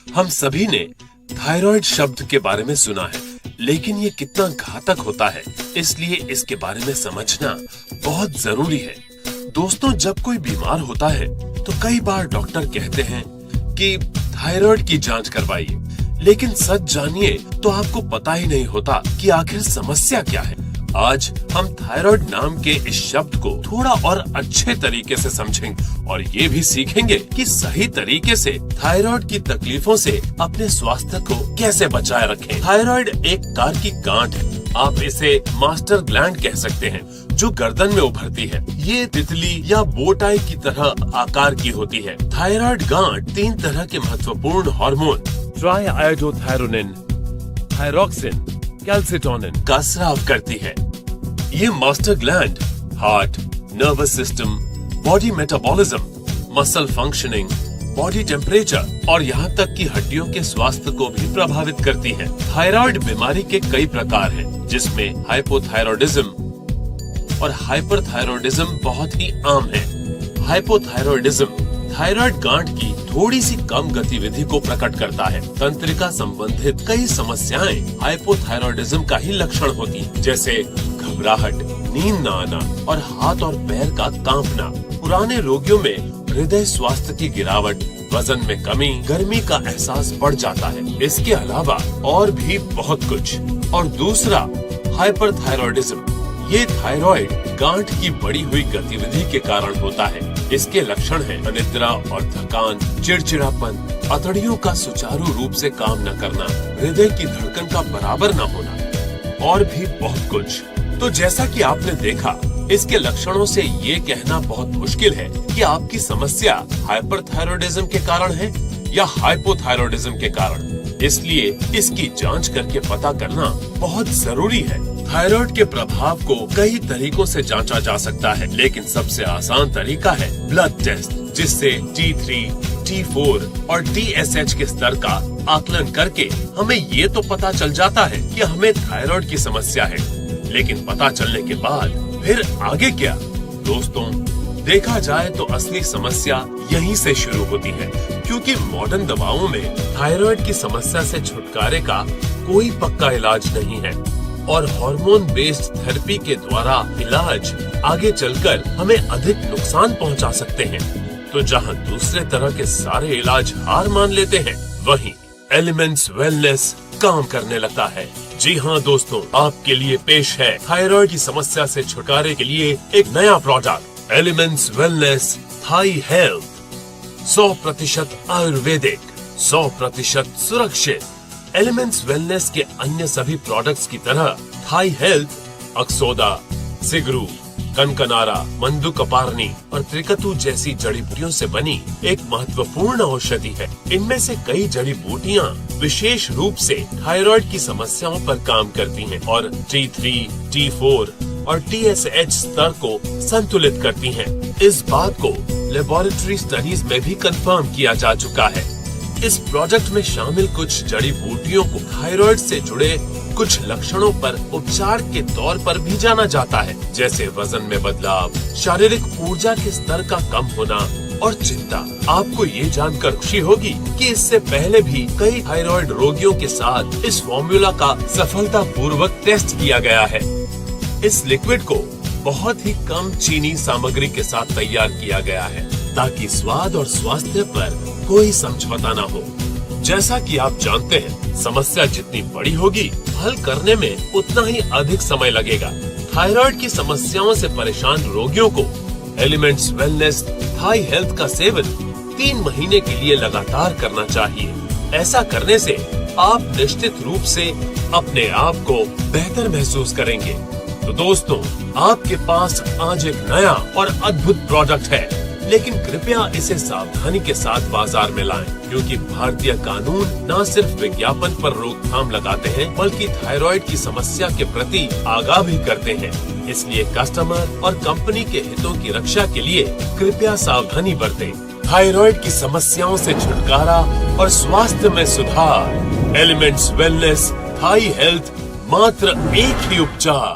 हम सभी ने थायराइड शब्द के बारे में सुना है, लेकिन ये कितना घातक होता है, इसलिए इसके बारे में समझना बहुत जरूरी है। दोस्तों, जब कोई बीमार होता है तो कई बार डॉक्टर कहते हैं कि थायराइड की जांच करवाइए, लेकिन सच जानिए तो आपको पता ही नहीं होता कि आखिर समस्या क्या है। आज हम थायराइड नाम के इस शब्द को थोड़ा और अच्छे तरीके से समझेंगे और ये भी सीखेंगे कि सही तरीके से थायराइड की तकलीफों से अपने स्वास्थ्य को कैसे बचाए रखें। थायराइड एक प्रकार की गांठ है, आप इसे मास्टर ग्लैंड कह सकते हैं, जो गर्दन में उभरती है। ये तितली या बोटाई की तरह आकार की होती है। थायराइड गांठ 3 तरह के महत्वपूर्ण हार्मोन ट्राईआयोडोथायरोनिन, थायरोक्सिन, कैल्सिटोनिन का स्राव करती है। ये master gland heart, nervous system, body metabolism, muscle functioning, body temperature और यहाँ तक कि हड्डियों के स्वास्थ्य को भी प्रभावित करती है। थायराइड बीमारी के कई प्रकार हैं, जिसमें हाइपोथायरॉयडिज्म और हाइपरथायरॉयडिज्म बहुत ही आम है। हाइपोथायरॉयडिज्म थायराइड गांठ की थोड़ी सी कम गतिविधि को प्रकट करता है। तंत्रिका संबंधित कई समस्याएं हाइपोथायरॉयडिज्म का ही लक्षण होती हैं, जैसे घबराहट, नींद न आना और हाथ और पैर का कांपना। पुराने रोगियों में हृदय स्वास्थ्य की गिरावट, वजन में कमी, गर्मी का एहसास बढ़ जाता है। इसके अलावा और भी बहुत कुछ। और दूसरा हाइपरथायरॉयडिज्म, ये थायराइड गांठ की बढ़ी हुई गतिविधि के कारण होता है। इसके लक्षण हैं अनिद्रा और थकान, चिड़चिड़ापन, अतड़ियों का सुचारू रूप से काम न करना, हृदय की धड़कन का बराबर न होना और भी बहुत कुछ। तो जैसा कि आपने देखा, इसके लक्षणों से ये कहना बहुत मुश्किल है कि आपकी समस्या हाइपरथायरॉयडिज्म के कारण है या हाइपोथायरॉयडिज्म के कारण। इसलिए इसकी जांच करके पता करना बहुत जरूरी है। थायराइड के प्रभाव को कई तरीकों से जांचा जा सकता है, लेकिन सबसे आसान तरीका है ब्लड टेस्ट, जिससे T3, T4 और TSH के स्तर का आकलन करके हमें ये तो पता चल जाता है कि हमें थायराइड की समस्या है। लेकिन पता चलने के बाद फिर आगे क्या? दोस्तों, देखा जाए तो असली समस्या यहीं से शुरू होती है, क्योंकि मॉडर्न दवाओं में थायराइड की समस्या से छुटकारे का कोई पक्का इलाज नहीं है और हार्मोन बेस्ड थेरेपी के द्वारा इलाज आगे चलकर हमें अधिक नुकसान पहुंचा सकते हैं। तो जहां दूसरे तरह के सारे इलाज हार मान लेते हैं, वहीं एलिमेंट्स वेलनेस काम करने लगता है। जी हाँ दोस्तों, आपके लिए पेश है थायराइड की समस्या से छुटकारे के लिए एक नया प्रोडक्ट, एलिमेंट्स वेलनेस थाई हेल्थ। 100% आयुर्वेदिक, 100% सुरक्षित। एलिमेंट्स वेलनेस के अन्य सभी प्रोडक्ट्स की तरह थाई हेल्थ अक्सोदा, सिगरू, कनकनारा, मंदुकपार्नी और त्रिकतु जैसी जड़ी बूटियों से बनी एक महत्वपूर्ण औषधि है। इनमें से कई जड़ी बूटियां विशेष रूप से थायराइड की समस्याओं पर काम करती हैं और T3, T4 और TSH स्तर को संतुलित करती हैं। इस बात को लेबोरेटरी स्टडीज में भी कंफर्म किया जा चुका है। इस प्रोजेक्ट में शामिल कुछ जड़ी बूटियों को थायराइड से जुड़े कुछ लक्षणों पर उपचार के तौर पर भी जाना जाता है, जैसे वजन में बदलाव, शारीरिक ऊर्जा के स्तर का कम होना और चिंता। आपको ये जानकर खुशी होगी कि इससे पहले भी कई थायराइड रोगियों के साथ इस फॉर्मूला का सफलतापूर्वक टेस्ट किया गया है। इस लिक्विड को बहुत ही कम चीनी सामग्री के साथ तैयार किया गया है, ताकि स्वाद और स्वास्थ्य पर कोई समझौता न हो। जैसा कि आप जानते हैं, समस्या जितनी बड़ी होगी, हल करने में उतना ही अधिक समय लगेगा। थायराइड की समस्याओं से परेशान रोगियों को एलिमेंट्स वेलनेस थाई हेल्थ का सेवन 3 महीने के लिए लगातार करना चाहिए। ऐसा करने से आप निश्चित रूप से अपने आप को बेहतर महसूस करेंगे। तो दोस्तों, आपके पास आज एक नया और अद्भुत प्रोडक्ट है, लेकिन कृपया इसे सावधानी के साथ बाजार में लाएं, क्योंकि भारतीय कानून न सिर्फ विज्ञापन पर रोकथाम लगाते हैं, बल्कि थायराइड की समस्या के प्रति आगाह भी करते हैं। इसलिए कस्टमर और कंपनी के हितों की रक्षा के लिए कृपया सावधानी बरतें। थायराइड की समस्याओं से छुटकारा और स्वास्थ्य में सुधार। एलिमेंट्स वेलनेस थाई हेल्थ, मात्र एक ही उपचार।